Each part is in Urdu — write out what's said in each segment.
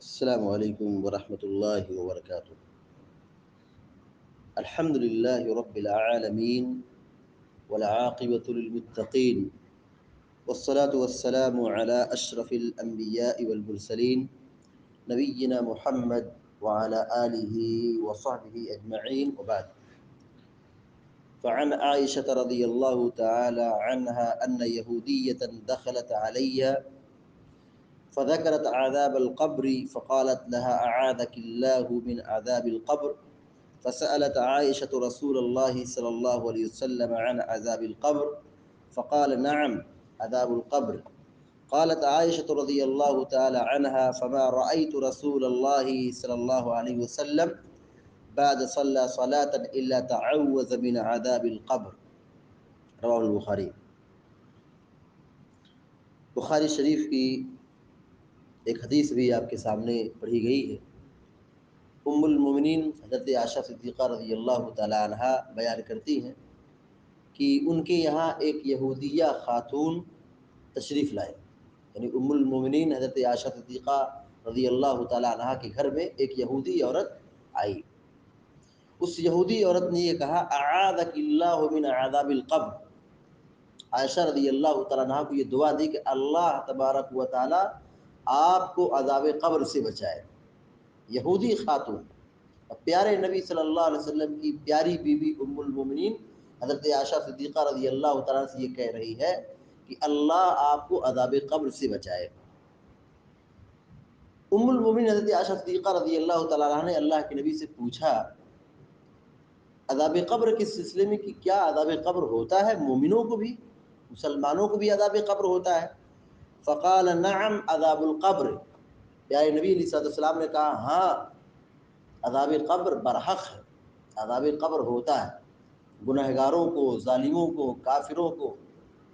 السلام علیکم ورحمۃ اللہ وبرکاتہ۔ الحمد للہ رب العالمین والعاقبۃ للمتقین والصلاة والسلام علی اشرف الانبیاء والمرسلین نبینا محمد وعلی آلہ وصحبہ اجمعین وبعد۔ فعن عائشة رضی اللہ تعالی عنہا ان یہودیة دخلت علی فذكرت عذاب القبر فقالت لها أعاذك الله من عذاب القبر، فسألت عائشة رسول الله صلى الله عليه وسلم عن عذاب القبر فقال نعم عذاب القبر. قالت عائشة رضي الله تعالى عنها فما رأيت رسول الله صلى الله عليه وسلم بعد صلى صلاة إلا تعوذ من عذاب القبر. رواه البخاری۔ بخاری شریف کی ایک حدیث بھی آپ کے سامنے پڑھی گئی ہے۔ ام المومنین حضرت عائشہ صدیقہ رضی اللہ تعالی عنہا بیان کرتی ہیں کہ ان کے یہاں ایک یہودیہ خاتون تشریف لائے، یعنی ام المومنین حضرت عائشہ صدیقہ رضی اللہ تعالی عنہا کے گھر میں ایک یہودی عورت آئی۔ اس یہودی عورت نے یہ کہا اعاذک اللہ من عذاب القبر۔ عائشہ رضی اللہ تعالی عنہا کو یہ دعا دی کہ اللہ تبارک و تعالی آپ کو عذاب قبر سے بچائے۔ یہودی خاتون اور پیارے نبی صلی اللہ علیہ وسلم کی پیاری بیوی ام المومنین حضرت عائشہ صدیقہ رضی اللہ تعالیٰ سے یہ کہہ رہی ہے کہ اللہ آپ کو عذاب قبر سے بچائے۔ ام المومنین حضرت عائشہ صدیقہ رضی اللہ تعالیٰ عنہ نے اللہ کے نبی سے پوچھا عذاب قبر کے سلسلے میں کہ کیا عذاب قبر ہوتا ہے؟ مومنوں کو بھی، مسلمانوں کو بھی عذاب قبر ہوتا ہے؟ فقال نعم عذاب القبر۔ پیارے نبی علیہ السلام نے کہا ہاں عذاب قبر برحق ہے، عذاب قبر ہوتا ہے۔ گنہگاروں کو، ظالموں کو، کافروں کو،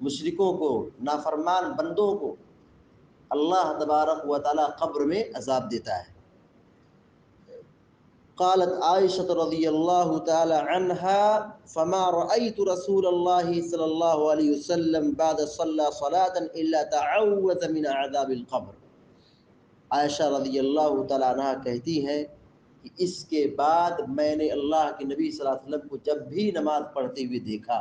مشرکوں کو، نافرمان بندوں کو اللہ تبارک و تعالی قبر میں عذاب دیتا ہے۔ قالت عائشة رضی اللہ تعالی عنہا فما رأيت رسول اللہ صلی اللہ علیہ وسلم بعد صلى صلاة الا تعوذ من عذاب القبر۔ عائشہ رضی اللہ تعالی عنہا کہتی ہیں کہ اس کے بعد میں نے اللہ کے نبی صلی اللہ علیہ وسلم کو جب بھی نماز پڑھتے ہوئے دیکھا،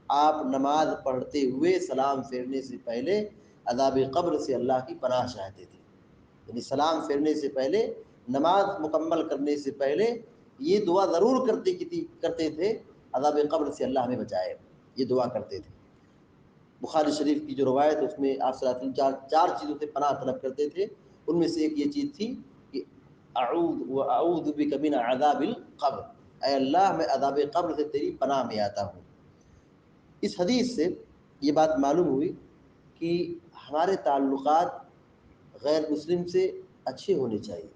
آپ نماز پڑھتے ہوئے سلام پھیرنے سے پہلے عذاب قبر سے اللہ کی پناہ چاہتے تھے، یعنی سلام پھیرنے سے پہلے، نماز مکمل کرنے سے پہلے یہ دعا ضرور کرتے تھے عذاب قبر سے اللہ ہمیں بچائے، یہ دعا کرتے تھے۔ بخاری شریف کی جو روایت اس میں آپ صلی اللہ علیہ وسلم چار چیزوں سے پناہ طلب کرتے تھے، ان میں سے ایک یہ چیز تھی کہ اعوذ بک من عذاب القبر، اے اللہ میں عذاب قبر سے تیری پناہ میں آتا ہوں۔ اس حدیث سے یہ بات معلوم ہوئی کہ ہمارے تعلقات غیر مسلم سے اچھے ہونے چاہیے۔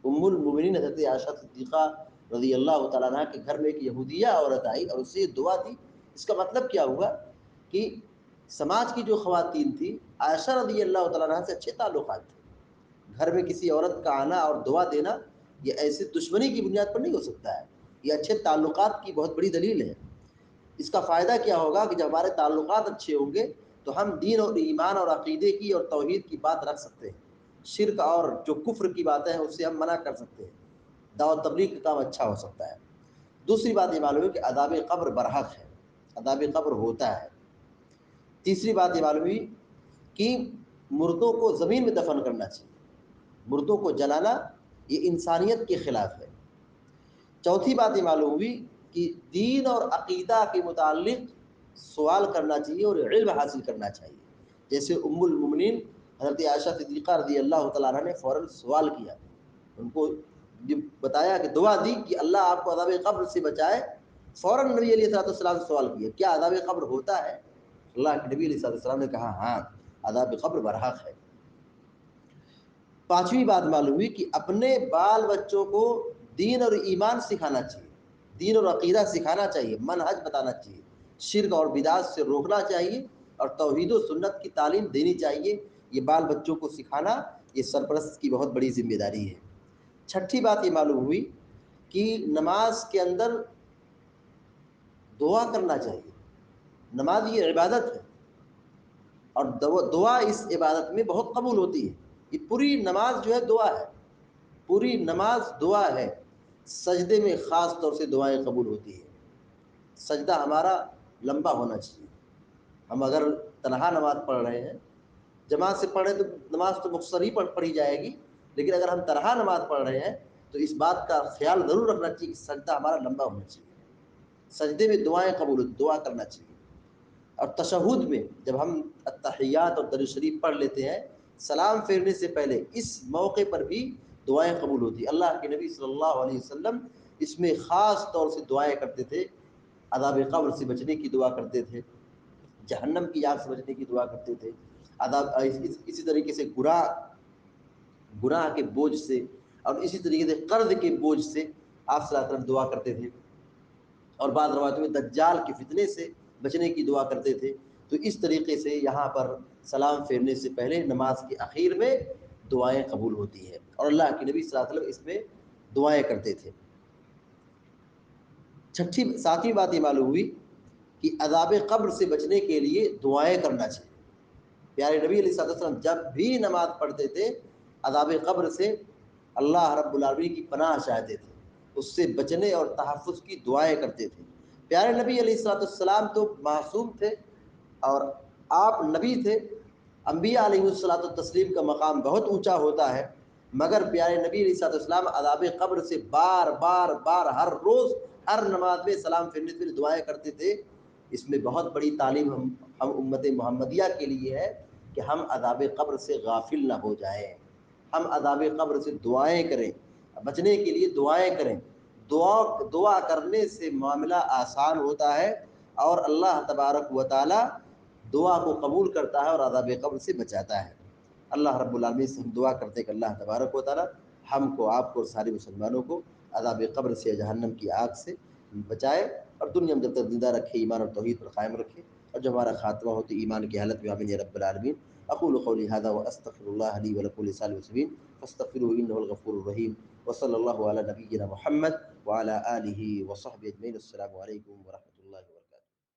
ام المومنین حضرت عائشہ صدیقہ رضی اللہ تعالیٰ عنہ کے گھر میں ایک یہودیہ عورت آئی اور اس سے یہ دعا دی۔ اس کا مطلب کیا ہوا کہ سماج کی جو خواتین تھی عائشہ رضی اللہ تعالیٰ عنہ سے اچھے تعلقات تھے۔ گھر میں کسی عورت کا آنا اور دعا دینا یہ ایسے دشمنی کی بنیاد پر نہیں ہو سکتا ہے، یہ اچھے تعلقات کی بہت بڑی دلیل ہے۔ اس کا فائدہ کیا ہوگا کہ جب ہمارے تعلقات اچھے ہوں گے تو ہم دین اور ایمان اور عقیدے کی اور توحید کی بات رکھ سکتے ہیں، شرک اور جو کفر کی باتیں ہیں اس سے ہم منع کر سکتے ہیں، دعوت تبلیغ کا کام اچھا ہو سکتا ہے۔ دوسری بات یہ معلوم ہے کہ عذاب قبر برحق ہے، عذاب قبر ہوتا ہے۔ تیسری بات یہ معلوم ہوئی کہ مردوں کو زمین میں دفن کرنا چاہیے، مردوں کو جلانا یہ انسانیت کے خلاف ہے۔ چوتھی بات یہ معلوم ہوئی کہ دین اور عقیدہ کے متعلق سوال کرنا چاہیے اور علم حاصل کرنا چاہیے، جیسے ام المومنین حضرت عائشہ صدیقہ رضی اللہ تعالیٰ عنہ نے فوراً سوال کیا، ان کو بتایا کہ دعا دی کہ اللہ آپ کو عذاب قبر سے بچائے، فوراً نبی علیہ السلام سے سوال کیا کیا عذاب قبر ہوتا ہے؟ اللہ کے نبی علیہ السلام نے کہا ہاں عذاب قبر برحق ہے۔ پانچویں بات معلوم ہوئی کہ اپنے بال بچوں کو دین اور ایمان سکھانا چاہیے، دین اور عقیدہ سکھانا چاہیے، منہج بتانا چاہیے، شرک اور بدعات سے روکنا چاہیے اور توحید و سنت کی تعلیم دینی چاہیے۔ یہ بال بچوں کو سکھانا یہ سرپرست کی بہت بڑی ذمہ داری ہے۔ چھٹی بات یہ معلوم ہوئی کہ نماز کے اندر دعا کرنا چاہیے، نماز یہ عبادت ہے اور دعا اس عبادت میں بہت قبول ہوتی ہے۔ یہ پوری نماز جو ہے دعا ہے، پوری نماز دعا ہے۔ سجدے میں خاص طور سے دعائیں قبول ہوتی ہیں۔ سجدہ ہمارا لمبا ہونا چاہیے۔ ہم اگر تنہا نماز پڑھ رہے ہیں، جماعت سے پڑھیں تو نماز تو مختصر ہی پڑھی جائے گی، لیکن اگر ہم تنہا نماز پڑھ رہے ہیں تو اس بات کا خیال ضرور رکھنا چاہیے کہ سجدہ ہمارا لمبا ہونا چاہیے، سجدے میں دعائیں قبول ہوتی، دعا کرنا چاہیے۔ اور تشہد میں جب ہم التحیات اور درود شریف پڑھ لیتے ہیں، سلام پھیرنے سے پہلے اس موقع پر بھی دعائیں قبول ہوتی۔ اللہ کے نبی صلی اللہ علیہ وسلم اس میں خاص طور سے دعائیں کرتے تھے، عذاب قبر سے بچنے کی دعا کرتے تھے، جہنم کی آگ سے بچنے کی دعا کرتے تھے، اسی طریقے سے گناہ کے بوجھ سے، اور اسی طریقے سے قرض کے بوجھ سے آپ صلی اللہ علیہ وسلم دعا کرتے تھے، اور بعض روایتوں میں دجال کے فتنے سے بچنے کی دعا کرتے تھے۔ تو اس طریقے سے یہاں پر سلام پھیرنے سے پہلے نماز کے اخیر میں دعائیں قبول ہوتی ہیں، اور اللہ کے نبی صلی اللہ علیہ وسلم اس میں دعائیں کرتے تھے۔ ساتویں بات یہ معلوم ہوئی کہ عذاب قبر سے بچنے کے لیے دعائیں کرنا چاہیے۔ پیارے نبی علیہ الصلوۃ والسلام جب بھی نماز پڑھتے تھے عذاب قبر سے اللہ رب العالمین کی پناہ چاہتے تھے، اس سے بچنے اور تحفظ کی دعائیں کرتے تھے۔ پیارے نبی علیہ الصلوۃ والسلام تو معصوم تھے اور آپ نبی تھے، انبیاء علیہ الصلوۃ والتسلیم کا مقام بہت اونچا ہوتا ہے، مگر پیارے نبی علیہ الصلوۃ والسلام عذاب قبر سے بار بار ہر روز ہر نماز میں سلام پھیرنے سے دعائیں کرتے تھے۔ اس میں بہت بڑی تعلیم ہم امت محمدیہ کے لیے ہے کہ ہم عذاب قبر سے غافل نہ ہو جائیں، ہم عذاب قبر سے دعائیں کریں، بچنے کے لیے دعائیں کریں۔ دعا کرنے سے معاملہ آسان ہوتا ہے، اور اللہ تبارک و تعالی دعا کو قبول کرتا ہے اور عذاب قبر سے بچاتا ہے۔ اللہ رب العالمین سے ہم دعا کرتے ہیں کہ اللہ تبارک و تعالی ہم کو، آپ کو اور سارے مسلمانوں کو عذاب قبر سے، جہنم کی آگ سے بچائے، اور دنیا میں جب تک زندہ رکھے ایمان اور توحید پر قائم رکھے، اور جو ہمارا خاتمہ ہو تو ایمان کی حالت میں، آمین یا رب العالمین۔ اقول قولی هذا واستغفر الله لي ولكم ولسائر المسلمين فاستغفروه انه الغفور الرحيم، وصلى الله على نبينا محمد وعلى اله وصحبه اجمعين۔ السلام علیکم ورحمۃ اللہ۔